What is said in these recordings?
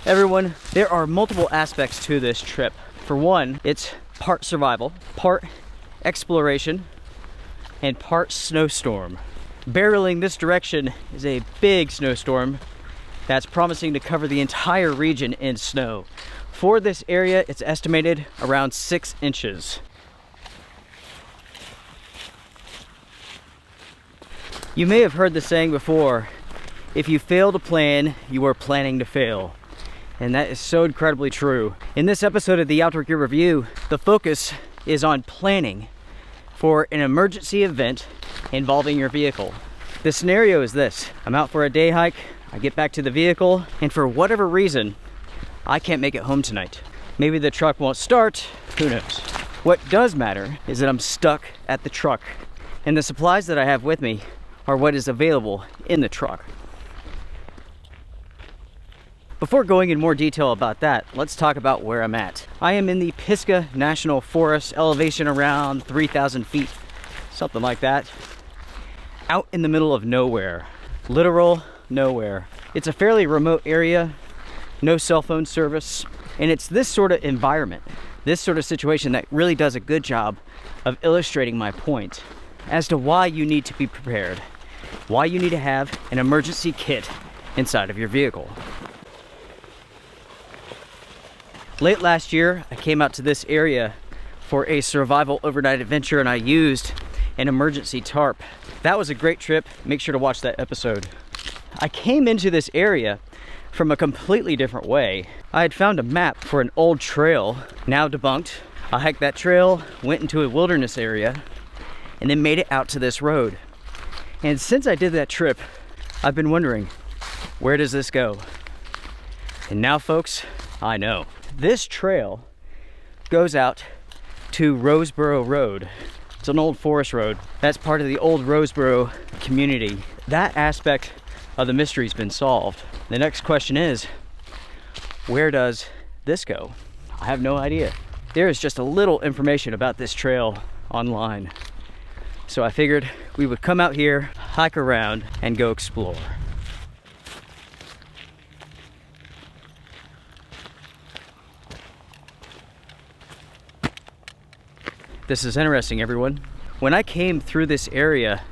Everyone, there are multiple aspects to this trip. For one, it's part survival, part exploration, and part snowstorm. Barreling this direction is a big snowstorm that's promising to cover the entire region in snow. For this area, it's estimated around 6 inches. You may have heard the saying before, if you fail to plan, you are planning to fail. And that is so incredibly true. In this episode of the Outdoor Gear Review, the focus is on planning for an emergency event involving your vehicle. The scenario is this: I'm out for a day hike, I get back to the vehicle, and for whatever reason, I can't make it home tonight. Maybe the truck won't start, who knows? What does matter is that I'm stuck at the truck, and the supplies that I have with me are what is available in the truck. Before going in more detail about that, let's talk about where I'm at. I am in the Pisgah National Forest, elevation around 3,000 feet, something like that. Out in the middle of nowhere, literal nowhere. It's a fairly remote area, no cell phone service, and it's this sort of environment, this sort of situation that really does a good job of illustrating my point as to why you need to be prepared, why you need to have an emergency kit inside of your vehicle. Late last year, I came out to this area for a survival overnight adventure, and I used an emergency tarp. That was a great trip. Make sure to watch that episode. I came into this area from a completely different way. I had found a map for an old trail, now debunked. I hiked that trail, went into a wilderness area, and then made it out to this road. And since I did that trip, I've been wondering, where does this go? And now, folks, I know. This trail goes out to Roseboro Road. It's an old forest road. That's part of the old Roseboro community. That aspect of the mystery's been solved. The next question is, where does this go? I have no idea. There is just a little information about this trail online. So I figured we would come out here, hike around, and go explore. This is interesting, everyone. When I came through this area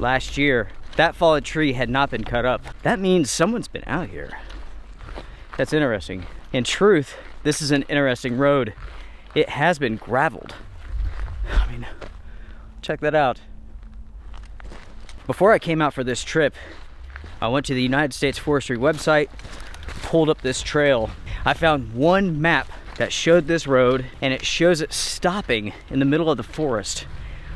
last year, that fallen tree had not been cut up. That means someone's been out here. That's interesting. In truth, this is an interesting road. It has been graveled. I mean, check that out. Before I came out for this trip, I went to the United States Forestry website, pulled up this trail. I found one map that showed this road, and it shows it stopping in the middle of the forest,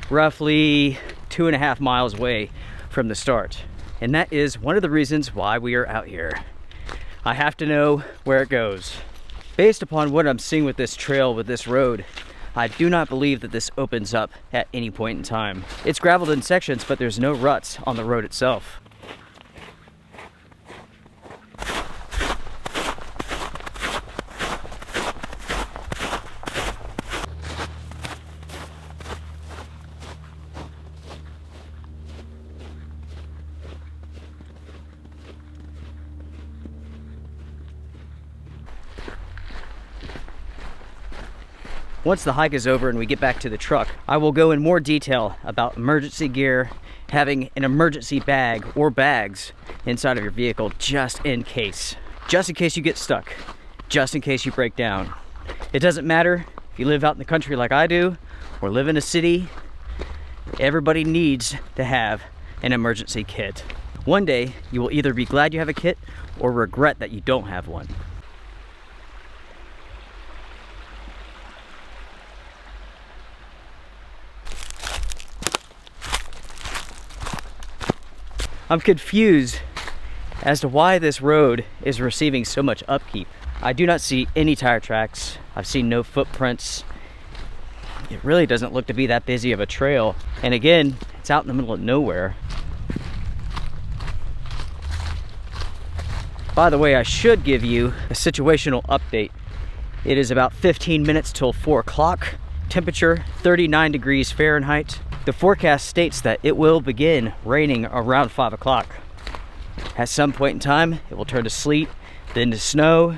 roughly 2.5 miles away from the start. And that is one of the reasons why we are out here. I have to know where it goes. Based upon what I'm seeing with this trail, with this road, I do not believe that this opens up at any point in time. It's graveled in sections, but there's no ruts on the road itself. Once the hike is over and we get back to the truck, I will go in more detail about emergency gear, having an emergency bag or bags inside of your vehicle just in case. Just in case you get stuck, just in case you break down. It doesn't matter if you live out in the country like I do or live in a city, everybody needs to have an emergency kit. One day, you will either be glad you have a kit or regret that you don't have one. I'm confused as to why this road is receiving so much upkeep. I do not see any tire tracks. I've seen no footprints. It really doesn't look to be that busy of a trail. And again, it's out in the middle of nowhere. By the way, I should give you a situational update. It is about 15 minutes till 4 o'clock. Temperature 39 degrees Fahrenheit. The forecast states that it will begin raining around 5 o'clock. At some point in time, it will turn to sleet, then to snow,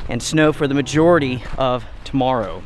and snow for the majority of tomorrow.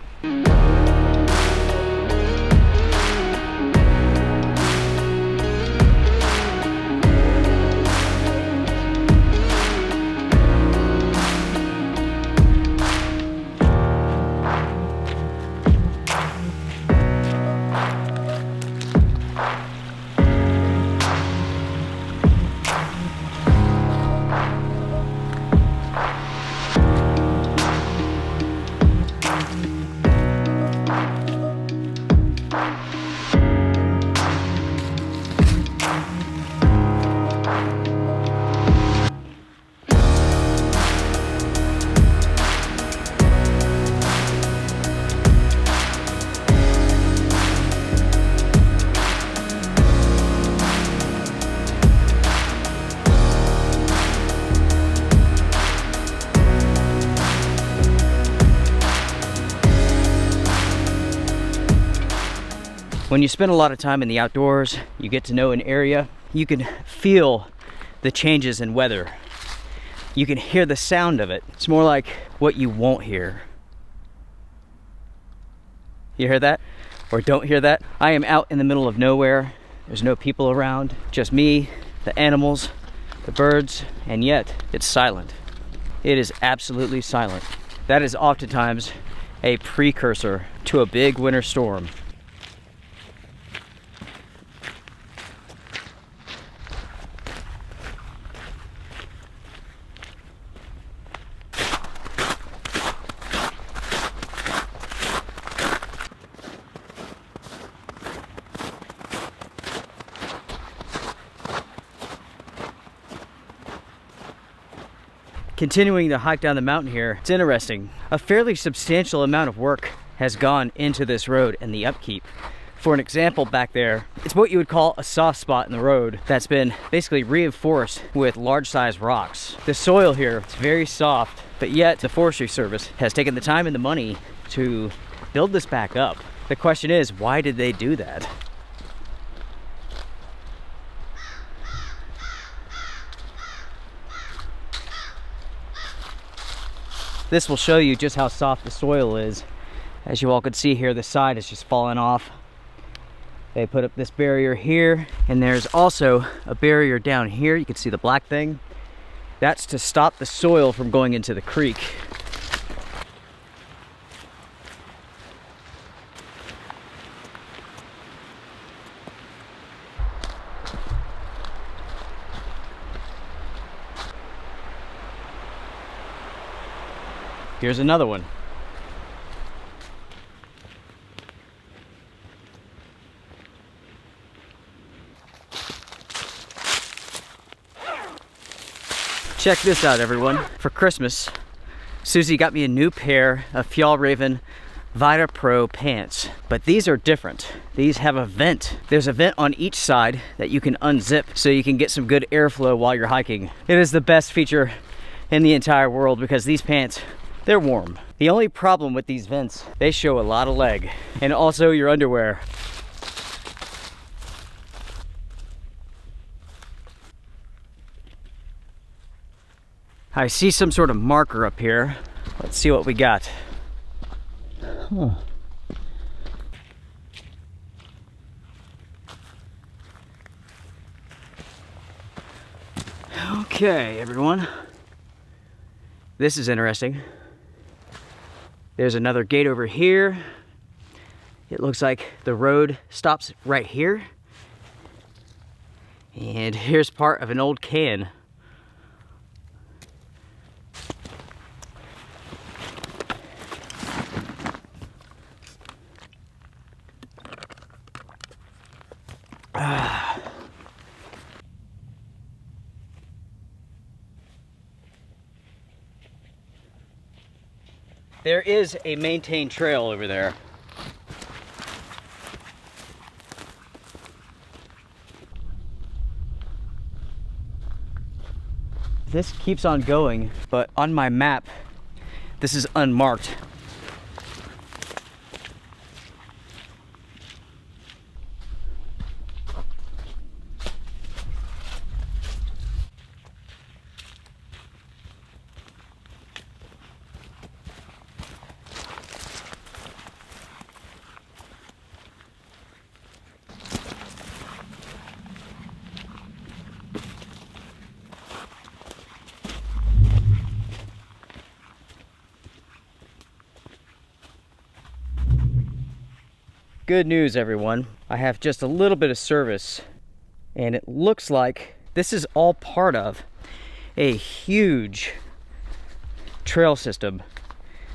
When you spend a lot of time in the outdoors, you get to know an area, you can feel the changes in weather. You can hear the sound of it. It's more like what you won't hear. You hear that? Or don't hear that? I am out in the middle of nowhere. There's no people around, just me, the animals, the birds, and yet it's silent. It is absolutely silent. That is oftentimes a precursor to a big winter storm. Continuing the hike down the mountain here, it's interesting. A fairly substantial amount of work has gone into this road and the upkeep. For an example back there, it's what you would call a soft spot in the road that's been basically reinforced with large size rocks. The soil here is very soft, but yet the Forestry Service has taken the time and the money to build this back up. The question is, why did they do that? This will show you just how soft the soil is. As you all can see here, the side is just falling off. They put up this barrier here, and there's also a barrier down here. You can see the black thing. That's to stop the soil from going into the creek. Here's another one. Check this out, everyone. For Christmas, Susie got me a new pair of Fjallraven Vita Pro pants, but these are different. These have a vent. There's a vent on each side that you can unzip so you can get some good airflow while you're hiking. It is the best feature in the entire world because these pants, they're warm. The only problem with these vents, they show a lot of leg, and also your underwear. I see some sort of marker up here. Let's see what we got. Huh. Okay, everyone. This is interesting. There's another gate over here. It looks like the road stops right here. And here's part of an old can. There is a maintained trail over there. This keeps on going, but on my map, this is unmarked. Good news, everyone. I have just a little bit of service, and it looks like this is all part of a huge trail system.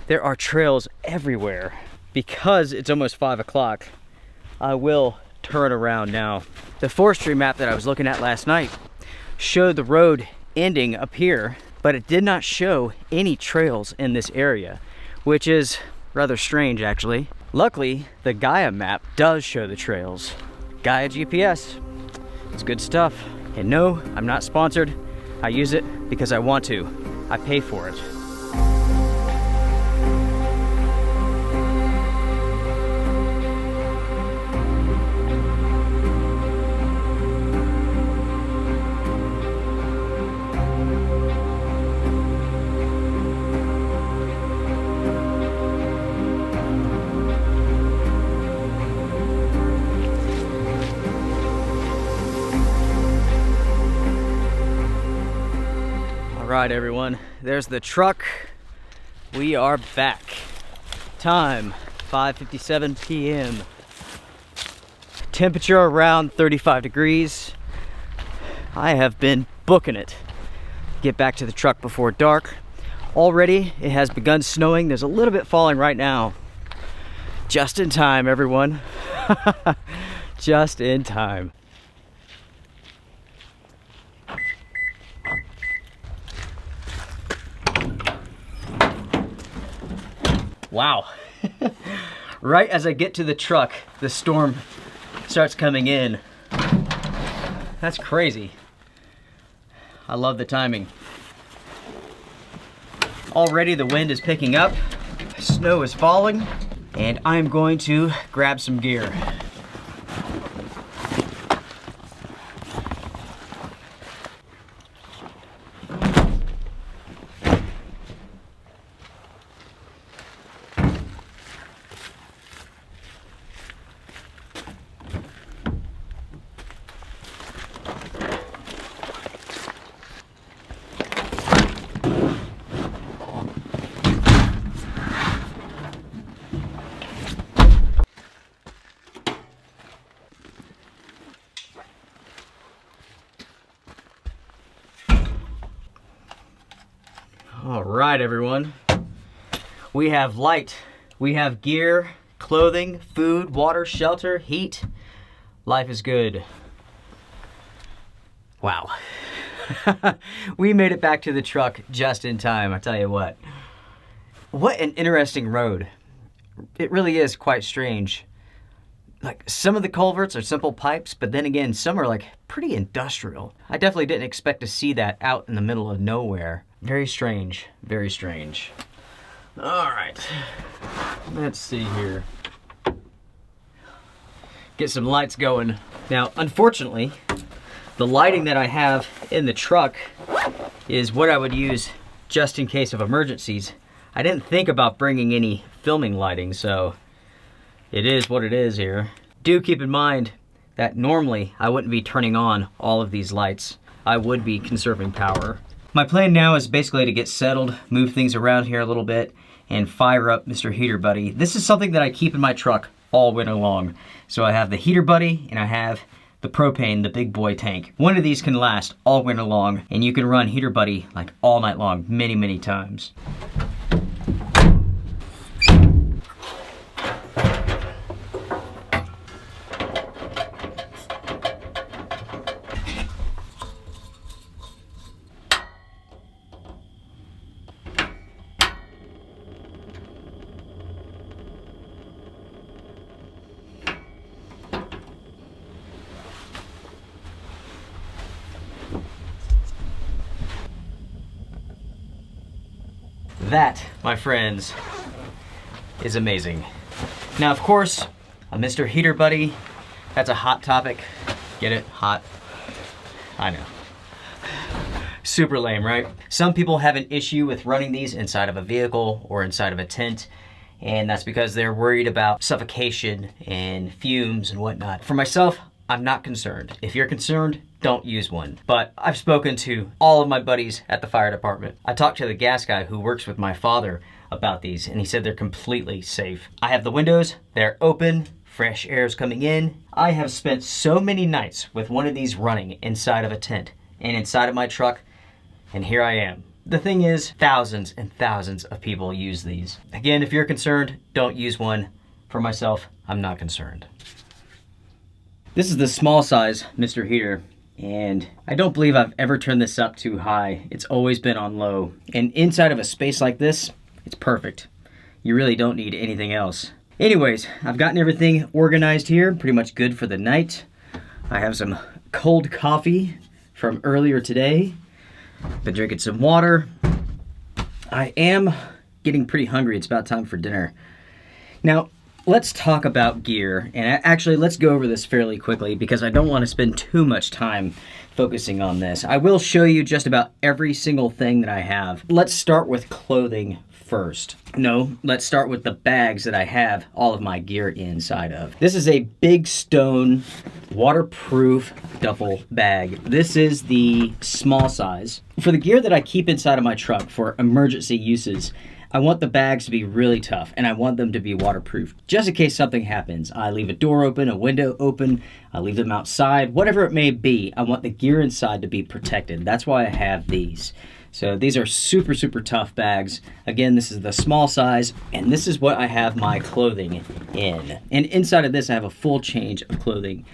There are trails everywhere. Because it's almost 5 o'clock, I will turn around now. The forestry map that I was looking at last night showed the road ending up here, but it did not show any trails in this area, which is rather strange actually. Luckily, the Gaia map does show the trails. Gaia GPS, it's good stuff. And no, I'm not sponsored. I use it because I want to. I pay for it. All right, everyone, there's the truck. We are back. Time 5:57 p.m. Temperature around 35 degrees. I have been booking it. Get back to the truck before dark. Already it has begun snowing. There's a little bit falling right now. Just in time, everyone. Just in time. Wow. Right as I get to the truck, the storm starts coming in. That's crazy. I love the timing. Already the wind is picking up, snow is falling, and I'm going to grab some gear. All right, everyone. We have light, we have gear, clothing, food, water, shelter, heat. Life is good. Wow. We made it back to the truck just in time, I tell you what. What an interesting road. It really is quite strange. Like, some of the culverts are simple pipes, but then again, some are like pretty industrial. I definitely didn't expect to see that out in the middle of nowhere. Very strange, very strange. All right, let's see here. Get some lights going. Now, unfortunately, the lighting that I have in the truck is what I would use just in case of emergencies. I didn't think about bringing any filming lighting, so it is what it is here. Do keep in mind that normally I wouldn't be turning on all of these lights. I would be conserving power. My plan now is basically to get settled, move things around here a little bit, and fire up Mr. Heater Buddy. This is something that I keep in my truck all winter long. So I have the Heater Buddy and I have the propane, the big boy tank. One of these can last all winter long, and you can run Heater Buddy like all night long, many, many times. That, my friends, is amazing. Now, of course, a Mr. Heater Buddy, that's a hot topic. Get it? Hot. I know. Super lame, right? Some people have an issue with running these inside of a vehicle or inside of a tent, and that's because they're worried about suffocation and fumes and whatnot. For myself, I'm not concerned. If you're concerned, don't use one. But I've spoken to all of my buddies at the fire department. I talked to the gas guy who works with my father about these, and he said they're completely safe. I have the windows, they're open, fresh air is coming in. I have spent so many nights with one of these running inside of a tent and inside of my truck, and here I am. The thing is, thousands and thousands of people use these. Again, if you're concerned, don't use one. For myself, I'm not concerned. This is the small size Mr. Heater, and I don't believe I've ever turned this up too high. It's always been on low. And inside of a space like this, it's perfect. You really don't need anything else. Anyways, I've gotten everything organized here, pretty much good for the night. I have some cold coffee from earlier today. Been drinking some water. I am getting pretty hungry. It's about time for dinner. Now, let's talk about gear, and actually let's go over this fairly quickly because I don't want to spend too much time focusing on this. I will show you just about every single thing that I have. Let's start with clothing first. No, let's start with the bags that I have all of my gear inside of. This is a Big Stone waterproof duffel bag. This is the small size. For the gear that I keep inside of my truck for emergency uses, I want the bags to be really tough, and I want them to be waterproof. Just in case something happens, I leave a door open, a window open, I leave them outside, whatever it may be, I want the gear inside to be protected. That's why I have these. So these are super, super tough bags. Again, this is the small size, and this is what I have my clothing in. And inside of this, I have a full change of clothing.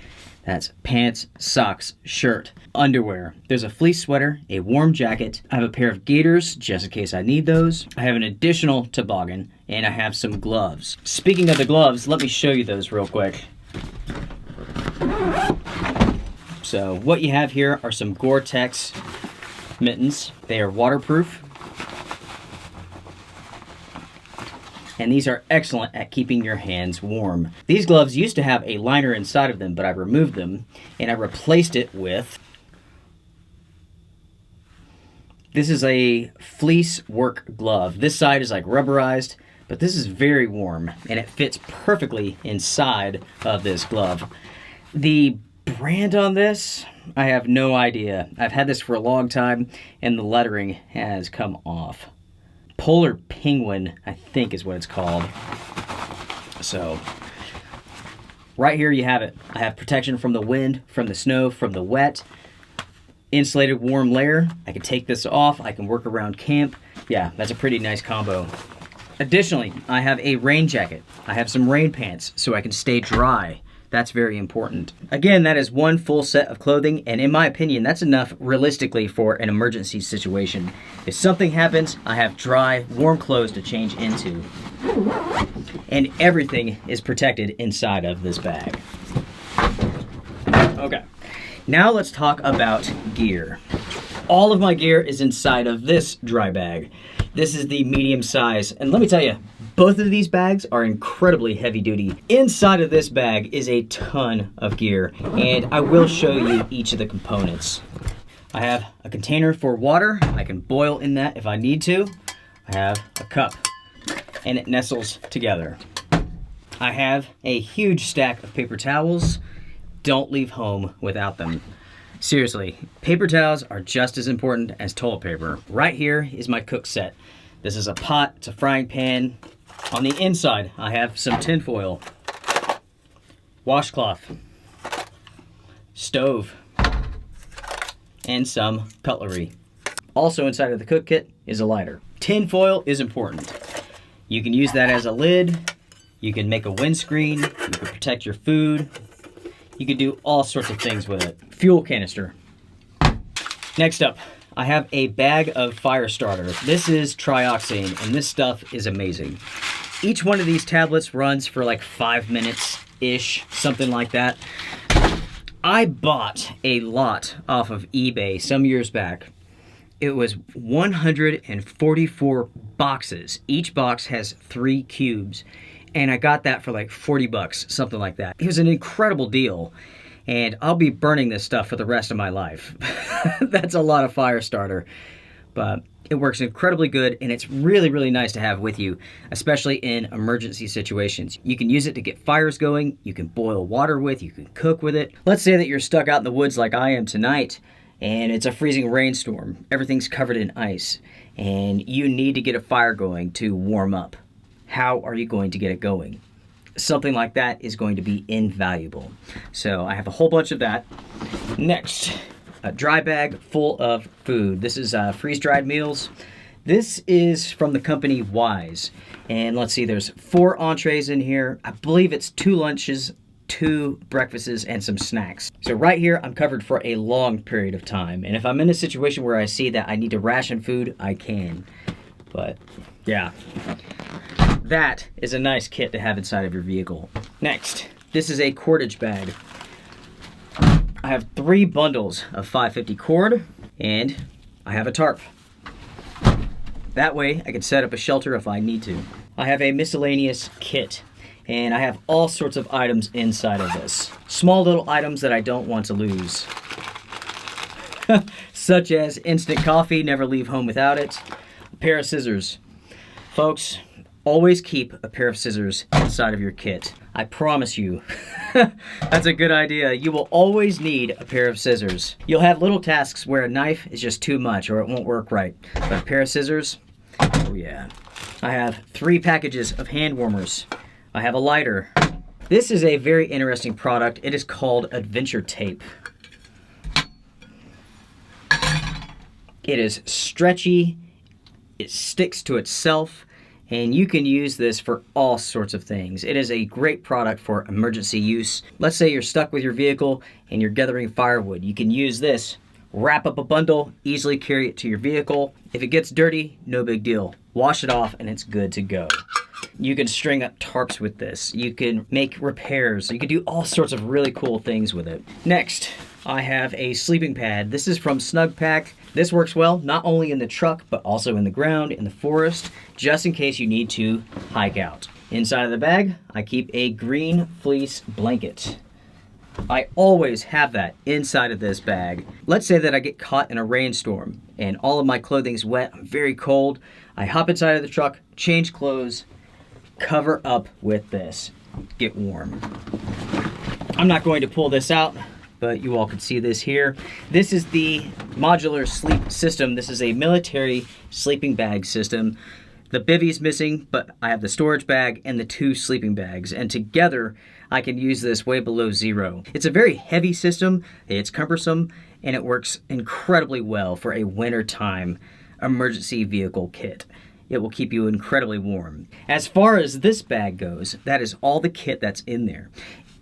That's pants, socks, shirt, underwear. There's a fleece sweater, a warm jacket. I have a pair of gaiters, just in case I need those. I have an additional toboggan, and I have some gloves. Speaking of the gloves, let me show you those real quick. So what you have here are some Gore-Tex mittens. They are waterproof. And these are excellent at keeping your hands warm. These gloves used to have a liner inside of them, but I removed them and I replaced it with... This is a fleece work glove. This side is like rubberized, but this is very warm and it fits perfectly inside of this glove. The brand on this, I have no idea. I've had this for a long time and the lettering has come off. Polar Penguin, I think is what it's called. So, right here you have it. I have protection from the wind, from the snow, from the wet. Insulated warm layer. I can take this off. I can work around camp. Yeah, that's a pretty nice combo. Additionally, I have a rain jacket. I have some rain pants so I can stay dry. That's very important. Again, that is one full set of clothing, and in my opinion, that's enough realistically for an emergency situation. If something happens, I have dry, warm clothes to change into. And everything is protected inside of this bag. Okay, now let's talk about gear. All of my gear is inside of this dry bag. This is the medium size, and let me tell you, both of these bags are incredibly heavy duty. Inside of this bag is a ton of gear, and I will show you each of the components. I have a container for water. I can boil in that if I need to. I have a cup, and it nestles together. I have a huge stack of paper towels. Don't leave home without them. Seriously, paper towels are just as important as toilet paper. Right here is my cook set. This is a pot, it's a frying pan. On the inside, I have some tin foil, washcloth, stove, and some cutlery. Also inside of the cook kit is a lighter. Tin foil is important. You can use that as a lid, you can make a windscreen, you can protect your food, you can do all sorts of things with it. Fuel canister. Next up, I have a bag of fire starter. This is trioxane, and this stuff is amazing. Each one of these tablets runs for like 5 minutes-ish, something like that. I bought a lot off of eBay some years back. It was 144 boxes. Each box has 3 cubes, and I got that for like 40 bucks, something like that. It was an incredible deal, and I'll be burning this stuff for the rest of my life. That's a lot of fire starter, but it works incredibly good, and it's really, really nice to have with you, especially in emergency situations. You can use it to get fires going, you can boil water with, you can cook with it. Let's say that you're stuck out in the woods like I am tonight, and it's a freezing rainstorm. Everything's covered in ice, and you need to get a fire going to warm up. How are you going to get it going? something like that is going to be invaluable. So I have a whole bunch of that. Next, a dry bag full of food. This is freeze-dried meals. This is from the company Wise. And let's see, there's 4 entrees in here. I believe it's 2 lunches, 2 breakfasts, and some snacks. So right here, I'm covered for a long period of time. And if I'm in a situation where I see that I need to ration food, I can. But yeah, that is a nice kit to have inside of your vehicle. Next, this is a cordage bag. I have 3 bundles of 550 cord, and I have a tarp. That way, I can set up a shelter if I need to. I have a miscellaneous kit, and I have all sorts of items inside of this. Small little items that I don't want to lose. Such as instant coffee, never leave home without it. A pair of scissors. Folks, always keep a pair of scissors inside of your kit. I promise you, that's a good idea. You will always need a pair of scissors. You'll have little tasks where a knife is just too much or it won't work right. But a pair of scissors, oh yeah. I have 3 packages of hand warmers. I have a lighter. This is a very interesting product. It is called Adventure Tape. It is stretchy, it sticks to itself, and you can use this for all sorts of things. It is a great product for emergency use. Let's say you're stuck with your vehicle and you're gathering firewood. You can use this, wrap up a bundle, easily carry it to your vehicle. If it gets dirty, no big deal. Wash it off and it's good to go. You can string up tarps with this. You can make repairs. You can do all sorts of really cool things with it. Next, I have a sleeping pad. This is from Snug Pack. This works well, not only in the truck, but also in the ground, in the forest, just in case you need to hike out. Inside of the bag, I keep a green fleece blanket. I always have that inside of this bag. Let's say that I get caught in a rainstorm and all of my clothing's wet, I'm very cold. I hop inside of the truck, change clothes, cover up with this, get warm. I'm not going to pull this out, but you all can see this here. This is the Modular sleep system. This is a military sleeping bag system. The bivvy's missing, but I have the storage bag and the 2 sleeping bags, and together I can use this way below zero. It's a very heavy system, it's cumbersome, and it works incredibly well for a wintertime emergency vehicle kit. It will keep you incredibly warm. As far as this bag goes, that is all the kit that's in there.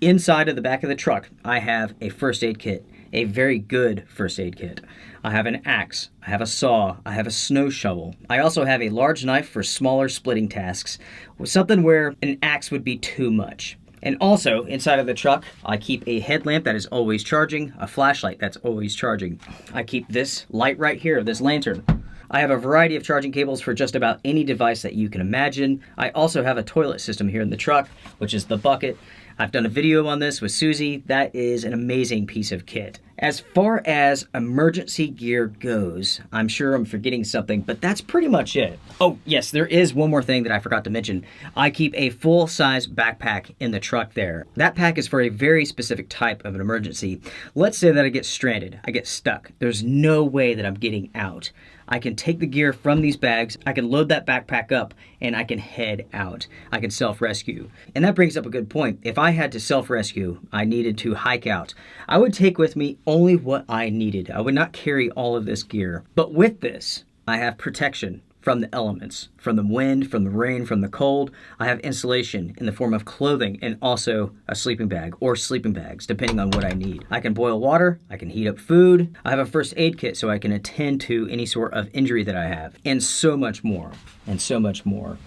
Inside of the back of the truck, I have a first aid kit, a very good first aid kit. I have an axe, I have a saw, I have a snow shovel. I also have a large knife for smaller splitting tasks, something where an axe would be too much. And also, inside of the truck, I keep a headlamp that is always charging, a flashlight that's always charging. I keep this light right here, this lantern. I have a variety of charging cables for just about any device that you can imagine. I also have a toilet system here in the truck, which is the bucket. I've done a video on this with Susie. That is an amazing piece of kit. As far as emergency gear goes, I'm sure I'm forgetting something, but that's pretty much it. Oh, yes, there is one more thing that I forgot to mention. I keep a full-size backpack in the truck there. That pack is for a very specific type of an emergency. Let's say that I get stranded, I get stuck. There's no way that I'm getting out. I can take the gear from these bags, I can load that backpack up, and I can head out. I can self-rescue. And that brings up a good point. If I had to self-rescue, I needed to hike out, I would take with me only what I needed. I would not carry all of this gear. But with this, I have protection from the elements, from the wind, from the rain, from the cold. I have insulation in the form of clothing and also a sleeping bag or sleeping bags, depending on what I need. I can boil water, I can heat up food. I have a first aid kit so I can attend to any sort of injury that I have, and so much more, and so much more.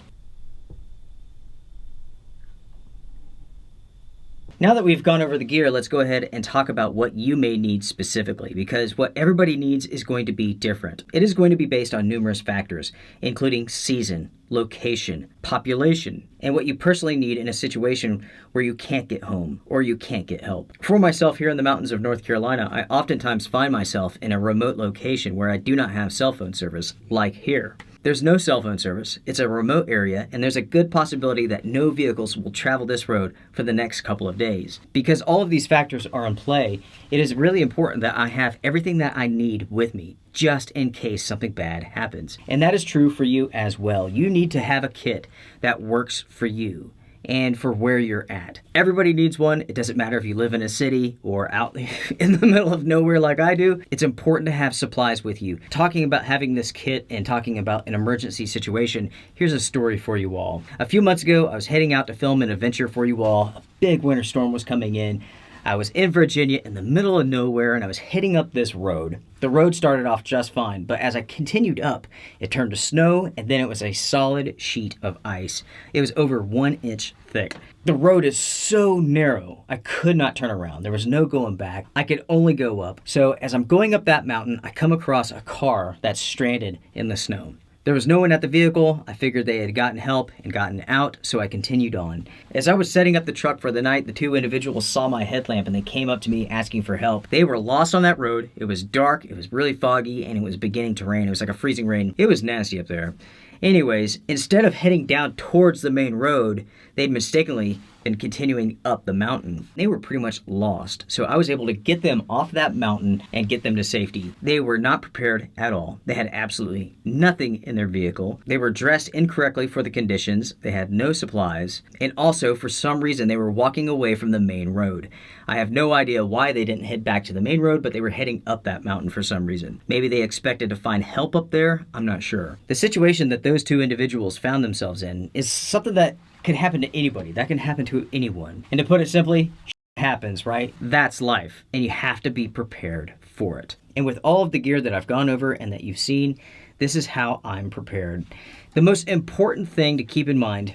Now that we've gone over the gear, let's go ahead and talk about what you may need specifically, because what everybody needs is going to be different. It is going to be based on numerous factors, including season, location, population, and what you personally need in a situation where you can't get home or you can't get help. For myself here in the mountains of North Carolina, I oftentimes find myself in a remote location where I do not have cell phone service, like here. There's no cell phone service, it's a remote area, and there's a good possibility that no vehicles will travel this road for the next couple of days. Because all of these factors are in play, it is really important that I have everything that I need with me, just in case something bad happens. And that is true for you as well. You need to have a kit that works for you. and for where you're at. Everybody needs one. It doesn't matter if you live in a city or out in the middle of nowhere like I do. It's important to have supplies with you. Talking about having this kit and talking about an emergency situation, here's a story for you all. A few months ago, I was heading out to film an adventure for you all. A big winter storm was coming in. I was in Virginia in the middle of nowhere, and I was heading up this road. The road started off just fine, but as I continued up, it turned to snow, and then it was a solid sheet of ice. It was over 1 inch thick. The road is so narrow, I could not turn around. There was no going back. I could only go up. So as I'm going up that mountain, I come across a car that's stranded in the snow. There was no one at the vehicle. I figured they had gotten help and gotten out, so I continued on. As I was setting up the truck for the night, the two individuals saw my headlamp and they came up to me asking for help. They were lost on that road. It was dark, it was really foggy, and it was beginning to rain. It was like a freezing rain. It was nasty up there. Anyways, instead of heading down towards the main road, they'd mistakenly been continuing up the mountain. They were pretty much lost, so I was able to get them off that mountain and get them to safety. They were not prepared at all. They had absolutely nothing in their vehicle. They were dressed incorrectly for the conditions. They had no supplies, and also for some reason they were walking away from the main road. I have no idea why they didn't head back to the main road, but they were heading up that mountain for some reason. Maybe they expected to find help up there. I'm not sure. The situation that those two individuals found themselves in is something that can happen to anybody. That can happen to anyone. And to put it simply, happens, right? That's life, and you have to be prepared for it. And with all of the gear that I've gone over and that you've seen, this is how I'm prepared. The most important thing to keep in mind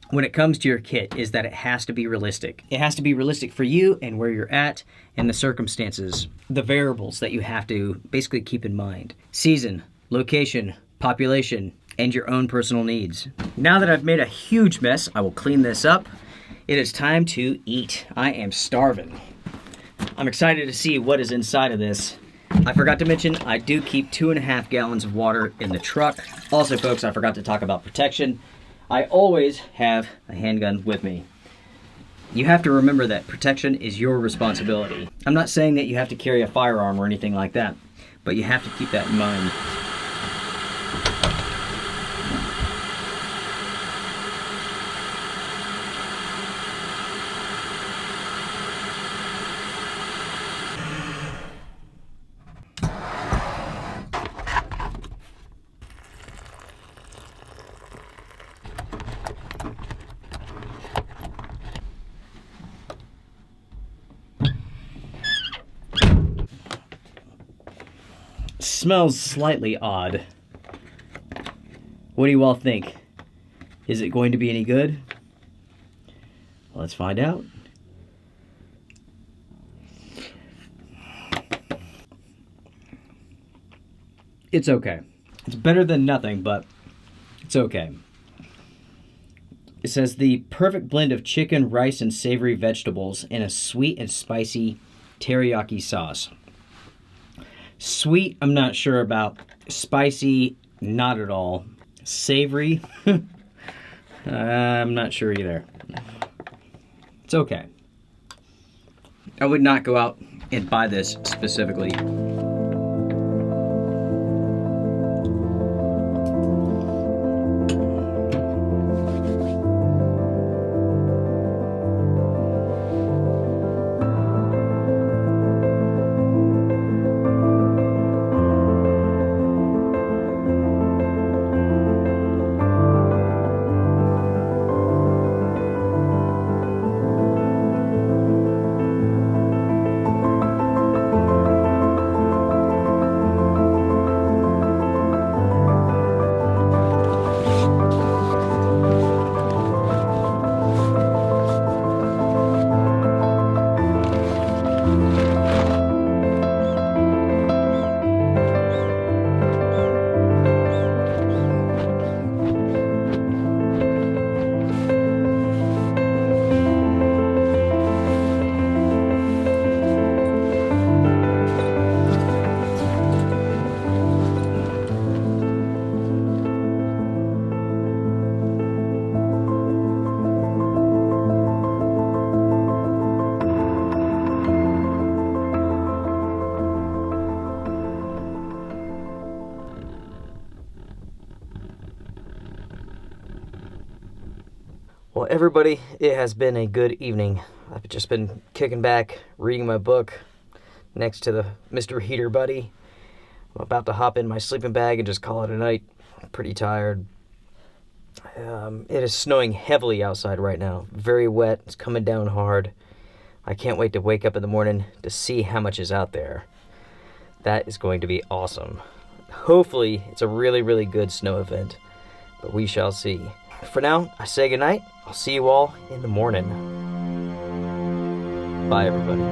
when it comes to your kit is that it has to be realistic. It has to be realistic for you and where you're at and the circumstances, the variables that you have to basically keep in mind. Season, location, population, and your own personal needs. Now that I've made a huge mess, I will clean this up. It is time to eat. I am starving. I'm excited to see what is inside of this. I forgot to mention, I do keep 2.5 gallons of water in the truck. Also, folks, I forgot to talk about protection. I always have a handgun with me. You have to remember that protection is your responsibility. I'm not saying that you have to carry a firearm or anything like that, but you have to keep that in mind. Smells slightly odd. What do you all think? Is it going to be any good? Let's find out. It's okay. It's better than nothing, but it's okay. It says the perfect blend of chicken, rice, and savory vegetables in a sweet and spicy teriyaki sauce. Sweet, I'm not sure about. Spicy, not at all. Savory, I'm not sure either. It's okay. I would not go out and buy this specifically. Well, everybody, it has been a good evening. I've just been kicking back, reading my book next to the Mr. Heater Buddy. I'm about to hop in my sleeping bag and just call it a night. I'm pretty tired. It is snowing heavily outside right now. Very wet. It's coming down hard. I can't wait to wake up in the morning to see how much is out there. That is going to be awesome. Hopefully, it's a really, really good snow event, but we shall see. For now, I say goodnight. I'll see you all in the morning. Bye, everybody.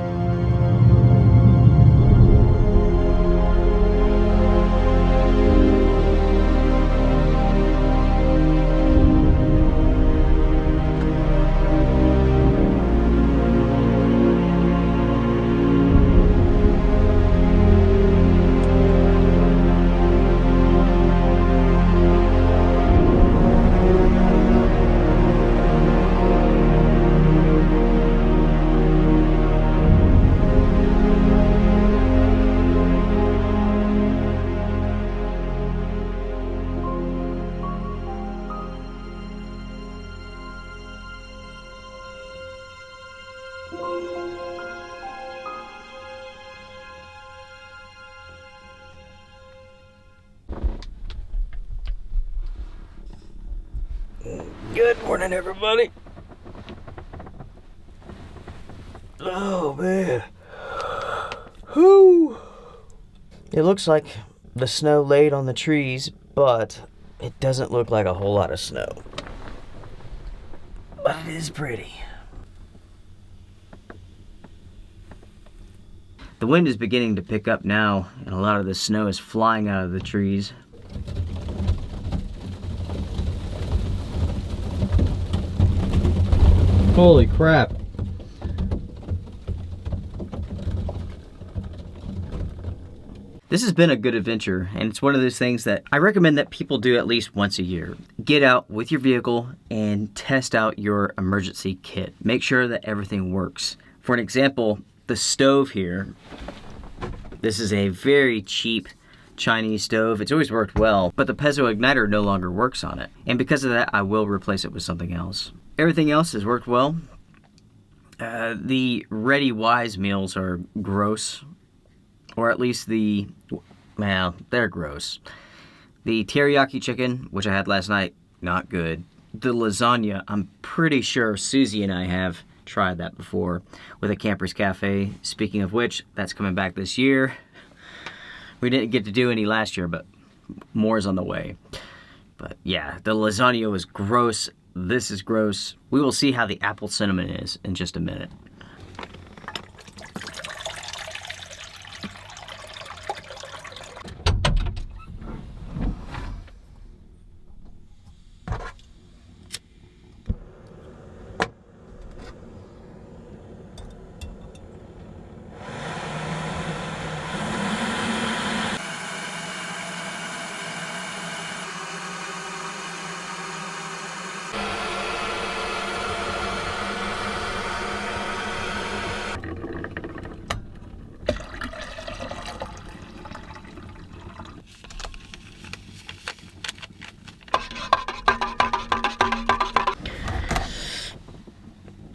Good morning, everybody. Oh, man. Whew. It looks like the snow laid on the trees, but it doesn't look like a whole lot of snow. But it is pretty. The wind is beginning to pick up now, and a lot of the snow is flying out of the trees. Holy crap. This has been a good adventure, and it's one of those things that I recommend that people do at least once a year. Get out with your vehicle and test out your emergency kit. Make sure that everything works. For an example, the stove here, this is a very cheap Chinese stove. It's always worked well, but the piezo igniter no longer works on it. And because of that, I will replace it with something else. Everything else has worked well. The Ready Wise meals are gross, or at least well, they're gross. The teriyaki chicken, which I had last night, not good. The lasagna, I'm pretty sure Susie and I have tried that before with a Camper's Cafe. Speaking of which, that's coming back this year. We didn't get to do any last year, but more is on the way. But yeah, the lasagna was gross. This is gross. We will see how the apple cinnamon is in just a minute.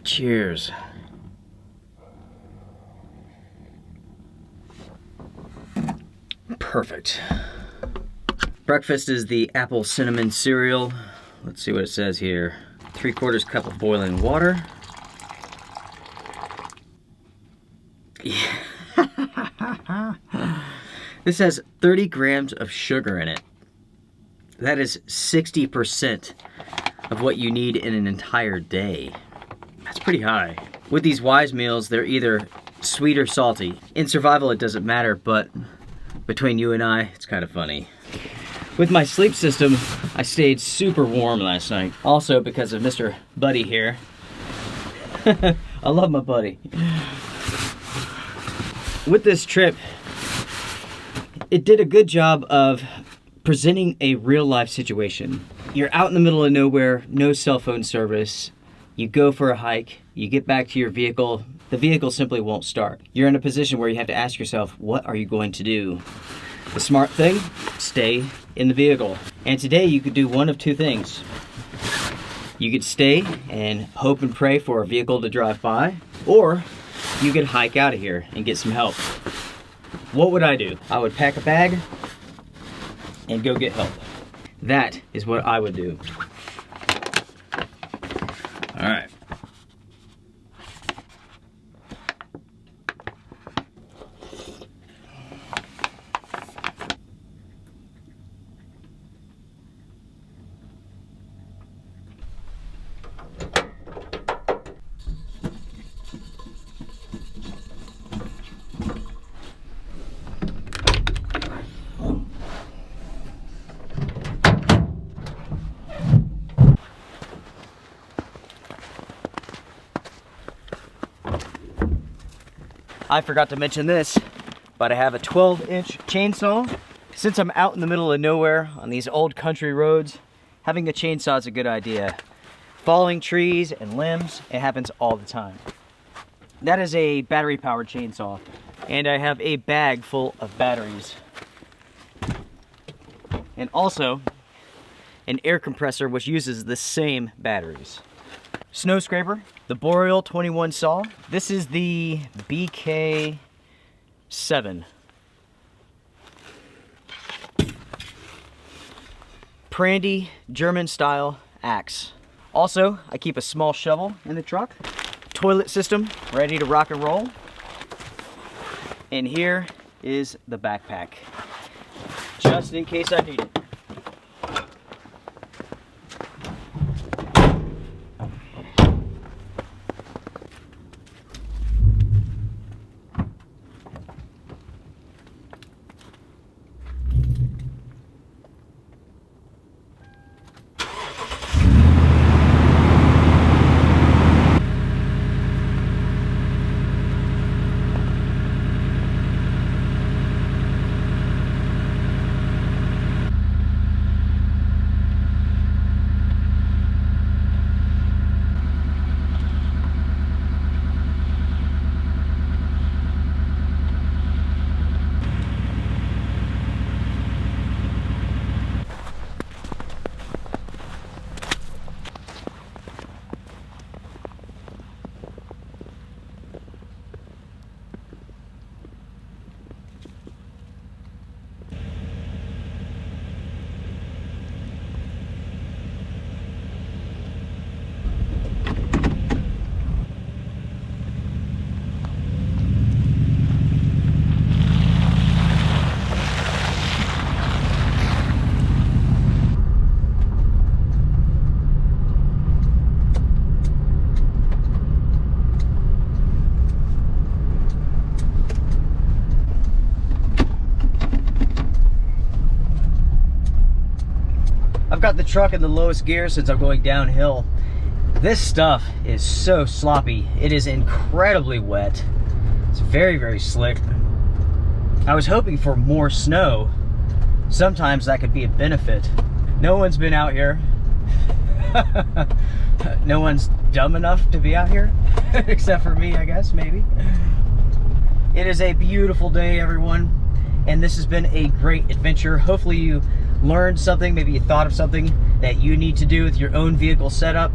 Cheers. Perfect. Breakfast is the apple cinnamon cereal. Let's see what it says here. 3/4 cup of boiling water. Yeah. This has 30 grams of sugar in it. That is 60% of what you need in an entire day. That's pretty high. With these Wise meals, they're either sweet or salty. In survival, it doesn't matter, but between you and I, it's kind of funny. With my sleep system, I stayed super warm last night. Also because of Mr. Buddy here. I love my buddy. With this trip, it did a good job of presenting a real life situation. You're out in the middle of nowhere, no cell phone service. You go for a hike, you get back to your vehicle, the vehicle simply won't start. You're in a position where you have to ask yourself, what are you going to do? The smart thing, stay in the vehicle. And today you could do one of two things. You could stay and hope and pray for a vehicle to drive by, or you could hike out of here and get some help. What would I do? I would pack a bag and go get help. That is what I would do. All right. I forgot to mention this, but I have a 12-inch chainsaw. Since I'm out in the middle of nowhere on these old country roads, having a chainsaw is a good idea. Falling trees and limbs, it happens all the time. That is a battery-powered chainsaw, and I have a bag full of batteries. And also, an air compressor which uses the same batteries. Snow scraper, the Boreal 21 saw. This is the BK7. Prandy German style axe. Also, I keep a small shovel in the truck. Toilet system ready to rock and roll. And here is the backpack, just in case I need it. I've got the truck in the lowest gear since I'm going downhill. This stuff is so sloppy. It is incredibly wet. It's very, very slick. I was hoping for more snow. Sometimes that could be a benefit. No one's been out here. No one's dumb enough to be out here, except for me, I guess, maybe. It is a beautiful day, everyone, and this has been a great adventure. Hopefully you learned something, maybe you thought of something that you need to do with your own vehicle setup.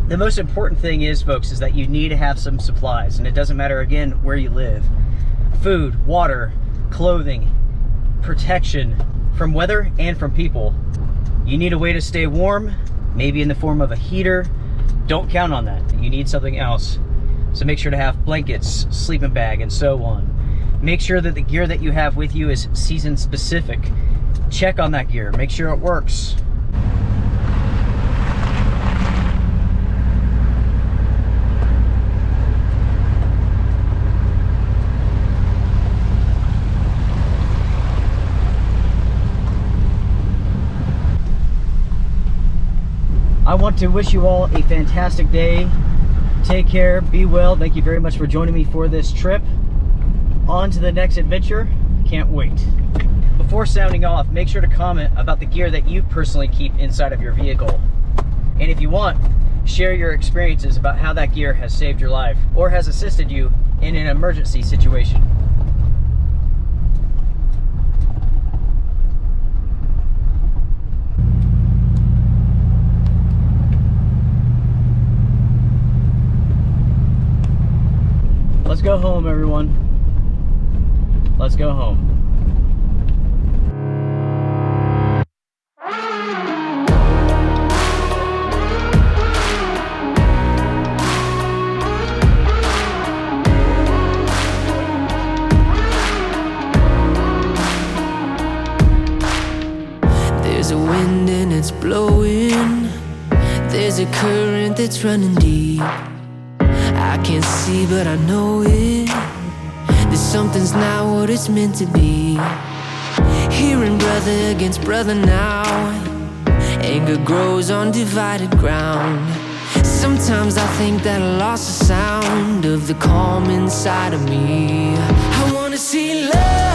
The most important thing is, folks, is that you need to have some supplies, and it doesn't matter, again, where you live. Food, water, clothing, protection from weather and from people. You need a way to stay warm, maybe in the form of a heater. Don't count on that. You need something else. So make sure to have blankets, sleeping bag, and so on. Make sure that the gear that you have with you is season specific. Check on that gear, make sure it works. I want to wish you all a fantastic day. Take care, be well. Thank you very much for joining me for this trip. On to the next adventure. Can't wait. Before sounding off, make sure to comment about the gear that you personally keep inside of your vehicle. And if you want, share your experiences about how that gear has saved your life or has assisted you in an emergency situation. go home, everyone. Let's go home. There's a wind and it's blowing. There's a current that's running deep. I can't see but I know it. That something's not what it's meant to be. Hearing brother against brother now. Anger grows on divided ground. Sometimes I think that I lost the sound of the calm inside of me. I wanna see love